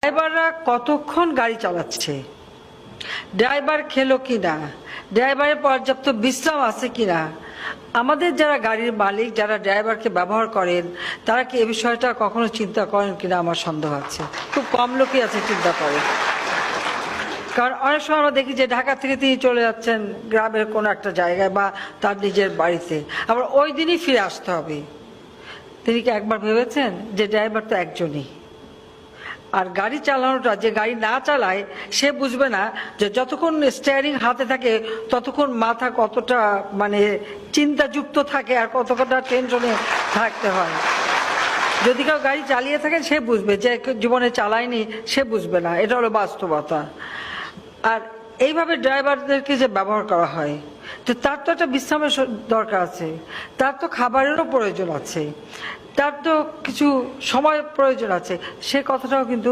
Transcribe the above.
ড্রাইভাররা কতক্ষণ গাড়ি চালাচ্ছে, ড্রাইভার খেলো কিনা, ড্রাইভারের পর্যাপ্ত বিশ্রাম আছে কিনা, আমাদের যারা গাড়ির মালিক যারা ড্রাইভারকে ব্যবহার করেন তারা কি এ বিষয়টা কখনো চিন্তা করেন কিনা আমার সন্দেহ আছে। খুব কম লোকই আছে চিন্তা করে। কারণ অনেক সময় আমরা দেখি যে ঢাকা থেকে তিনি চলে যাচ্ছেন গ্রামের কোনো একটা জায়গায় বা তার নিজের বাড়িতে, আবার ওই দিনই ফিরে আসতে হবে। তিনি কি একবার ভেবেছেন যে ড্রাইভার তো একজনই, আর গাড়ি চালানোটা যে গাড়ি না চালায় সে বুঝবে না যে যতক্ষণ স্টিয়ারিং হাতে থাকে ততক্ষণ মাথা কতটা চিন্তাযুক্ত থাকে আর কতটা টেনশনে থাকতে হয়। যদি কেউ গাড়ি চালিয়ে থাকেন সে বুঝবে, যে জীবনে চালায়নি সে বুঝবে না, এটা হলো বাস্তবতা। আর এইভাবে ড্রাইভারদেরকে যে ব্যবহার করা হয়, তো তার তো একটা বিশ্রামের দরকার আছে, তার তো খাবারেরও প্রয়োজন আছে, তার তো কিছু সময় প্রয়োজন আছে, সে কথাটাও কিন্তু